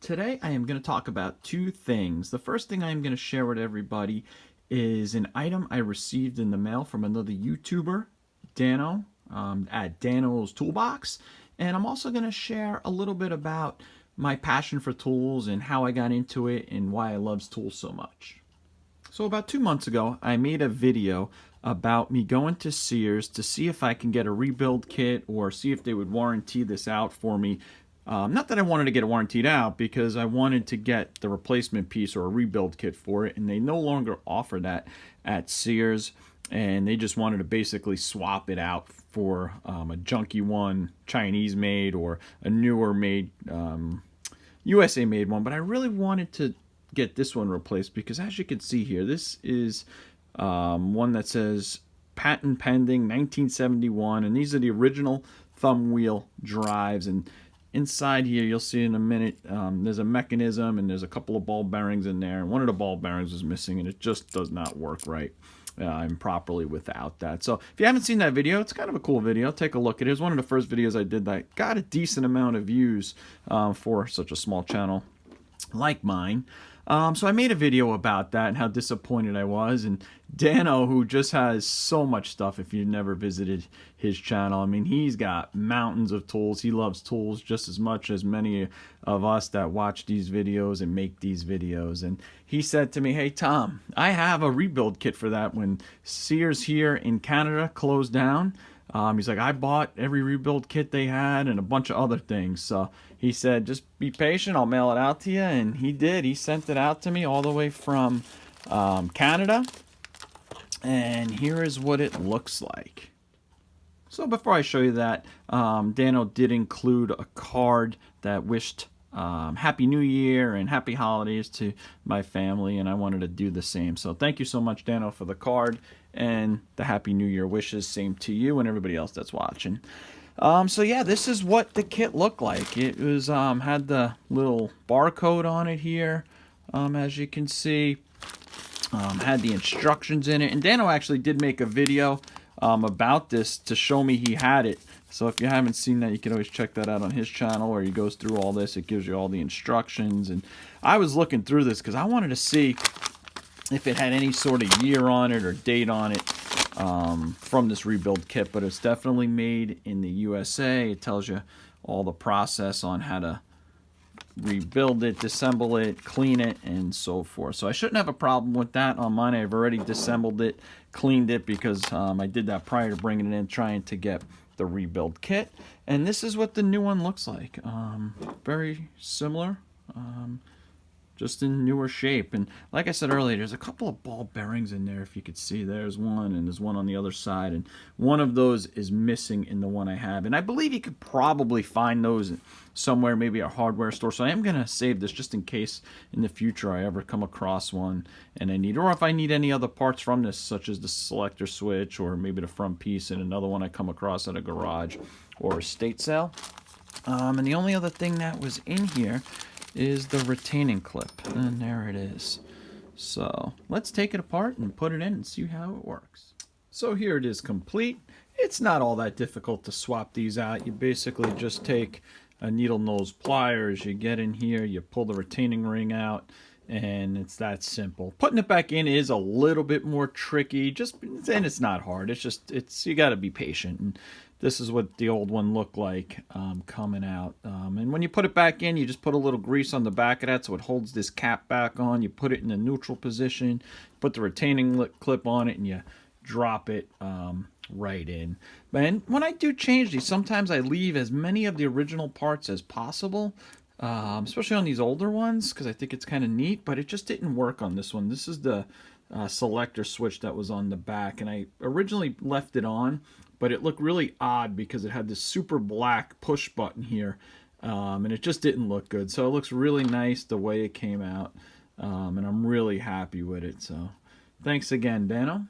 Today I am going to talk about two things. The first thing I am going to share with everybody is an item I received in the mail from another YouTuber, Dano, at Dano's Toolbox. And I'm also going to share a little bit about my passion for tools and how I got into it and why I love tools so much. So about 2 months ago, I made a video about me going to Sears to see if I can get a rebuild kit or see if they would warranty this out for me. Not that I wanted to get it warrantied out, because I wanted to get the replacement piece or a rebuild kit for it, and they no longer offer that at Sears, and they just wanted to basically swap it out for a junky one, Chinese made, or a newer made, USA made one. But I really wanted to get this one replaced because, as you can see here, this is one that says patent pending 1971, and these are the original Thumbwheel drives. And inside here, you'll see in a minute, there's a mechanism and there's a couple of ball bearings in there, and one of the ball bearings is missing, and it just does not work right and properly without that. So if you haven't seen that video, it's kind of a cool video. Take a look at it. It was one of the first videos I did that got a decent amount of views for such a small channel like mine. So I made a video about that and how disappointed I was. And Dano, who just has so much stuff, if you've never visited his channel, I mean, he's got mountains of tools. He loves tools just as much as many of us that watch these videos and make these videos. And he said to me, "Hey Tom, I have a rebuild kit for that when Sears here in Canada closed down." He's like, "I bought every rebuild kit they had and a bunch of other things." So he said, "Just be patient, I'll mail it out to you." And he did. He sent it out to me all the way from Canada. And here is what it looks like. So before I show you that, Dano did include a card that wished Happy New Year and Happy Holidays to my family, and I wanted to do the same. So thank you so much, Dano, for the card and the Happy New Year wishes. Same to you and everybody else that's watching. So yeah, this is what the kit looked like. It was had the little barcode on it here, as you can see. Had the instructions in it, and Dano actually did make a video about this to show me he had it. So if you haven't seen that, you can always check that out on his channel, where he goes through all this. It gives you all the instructions. And I was looking through this because I wanted to see if it had any sort of year on it or date on it from this rebuild kit, but it's definitely made in the USA. It tells you all the process on how to rebuild it, disassemble it, clean it, and so forth. So I shouldn't have a problem with that on mine. I've already disassembled it, cleaned it, because I did that prior to bringing it in, trying to get the rebuild kit. And this is what the new one looks like. Very similar, just in newer shape. And like I said earlier, there's a couple of ball bearings in there. If you could see, there's one, and there's one on the other side, and one of those is missing in the one I have. And I believe you could probably find those somewhere, maybe a hardware store. So I am going to save this just in case in the future I ever come across one and I need, or if I need any other parts from this, such as the selector switch or maybe the front piece and another one I come across at a garage or estate sale. And the only other thing that was in here is the retaining clip, and there it is. So let's take it apart and put it in and see how it works. So here it is complete. It's not all that difficult to swap these out. You basically just take a needle nose pliers, you get in here, you pull the retaining ring out, and it's that simple. Putting it back in is a little bit more tricky, and it's not hard. It's you got to be patient. And this is what the old one looked like coming out. And when you put it back in, you just put a little grease on the back of that so it holds this cap back on. You put it in the neutral position, put the retaining clip on it, and you drop it right in. And when I do change these, sometimes I leave as many of the original parts as possible, especially on these older ones, because I think it's kind of neat, but it just didn't work on this one. This is the selector switch that was on the back, and I originally left it on, but it looked really odd because it had this super black push button here, and it just didn't look good. So it looks really nice the way it came out, and I'm really happy with it. So thanks again, Dano.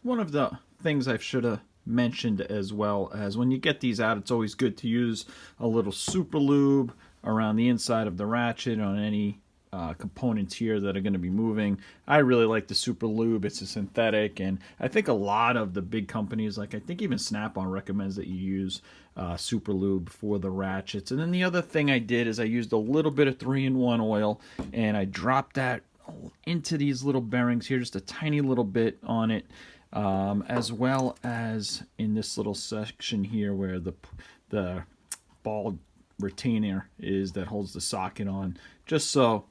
One of the things I should have mentioned as well, as when you get these out, it's always good to use a little super lube around the inside of the ratchet on any components here that are going to be moving. I really like the Super Lube. It's a synthetic, and I think a lot of the big companies, like I think even Snap-on recommends that you use Super Lube for the ratchets. And then the other thing I did is I used a little bit of 3-in-1 oil, and I dropped that into these little bearings here, just a tiny little bit on it, as well as in this little section here where the ball retainer is that holds the socket on, just so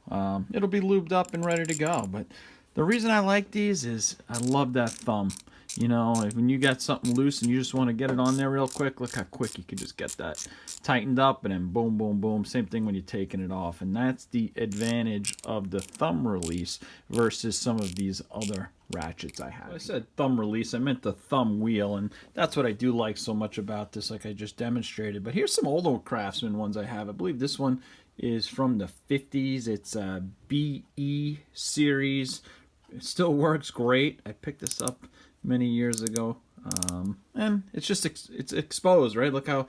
it'll be lubed up and ready to go. But the reason I like these is I love that thumb. You know, when you got something loose and you just want to get it on there real quick, look how quick you can just get that tightened up, and then boom, boom, boom. Same thing when you're taking it off. And that's the advantage of the thumb release versus some of these other ratchets I have. When I said thumb release, I meant the thumb wheel, and that's what I do like so much about this, like I just demonstrated. But here's some older Craftsman ones I have. I believe this one is from the 50s. It's a BE series. It still works great. I picked this up many years ago, and it's just it's exposed, right? Look how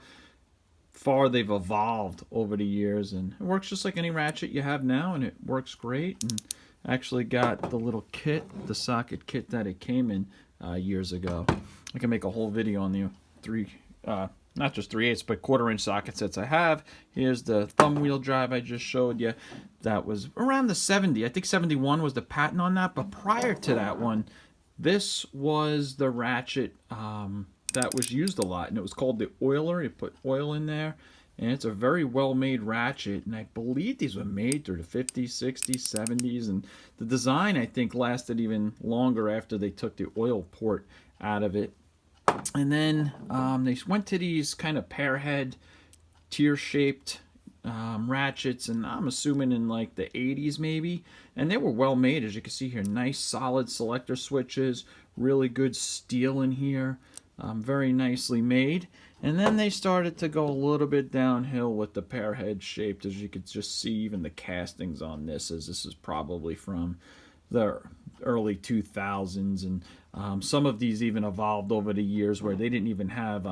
far they've evolved over the years, and it works just like any ratchet you have now, and it works great. And I actually got the little kit, the socket kit that it came in years ago. I can make a whole video on the not just 3/8 but 1/4-inch socket sets I have. Here's the thumb wheel drive I just showed you. That was around the 70. I think 71 was the patent on that, but prior to that one, this was the ratchet that was used a lot, and it was called the oiler. You put oil in there, and it's a very well-made ratchet, and I believe these were made through the 50s, 60s, 70s, and the design, I think, lasted even longer after they took the oil port out of it. And then they went to these kind of pear head, tear-shaped ratchets, and I'm assuming in like the 80s maybe, and they were well made. As you can see here, nice solid selector switches, really good steel in here, very nicely made. And then they started to go a little bit downhill with the pear head shaped, as you could just see even the castings on this, as this is probably from the early 2000s, and some of these even evolved over the years where they didn't even have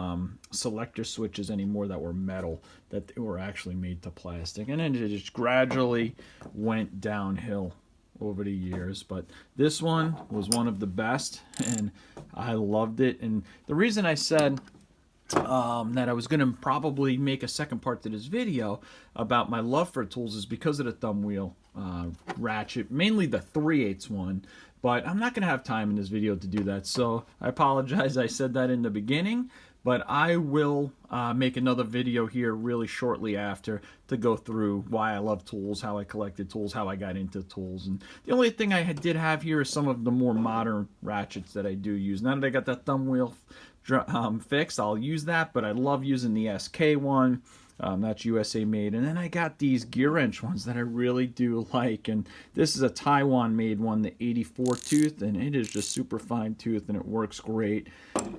selector switches anymore that were metal, that they were actually made to plastic, and then it just gradually went downhill over the years. But this one was one of the best, and I loved it. And the reason I said that I was going to probably make a second part to this video about my love for tools is because of the thumb wheel ratchet, mainly the 3/8 one, but I'm not going to have time in this video to do that, so I apologize I said that in the beginning. But I will make another video here really shortly after to go through why I love tools, how I collected tools, how I got into tools. And the only thing I did have here is some of the more modern ratchets that I do use. Now that I got that thumb wheel fixed, I'll use that, but I love using the SK one. That's USA made. And then I got these gear wrench ones that I really do like, and this is a Taiwan made one, the 84 tooth, and it is just super fine tooth and it works great.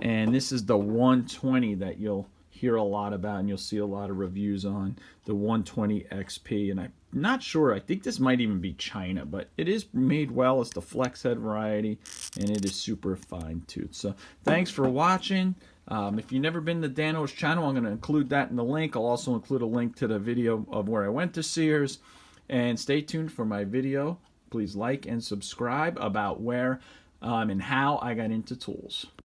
And this is the 120 that you'll hear a lot about and you'll see a lot of reviews on, the 120 XP. And I'm not sure, I think this might even be China, but it is made well. It's the flex head variety, and it is super fine tooth. So thanks for watching. If you've never been to Dano's channel, I'm going to include that in the link. I'll also include a link to the video of where I went to Sears. And stay tuned for my video. Please like and subscribe about where and how I got into tools.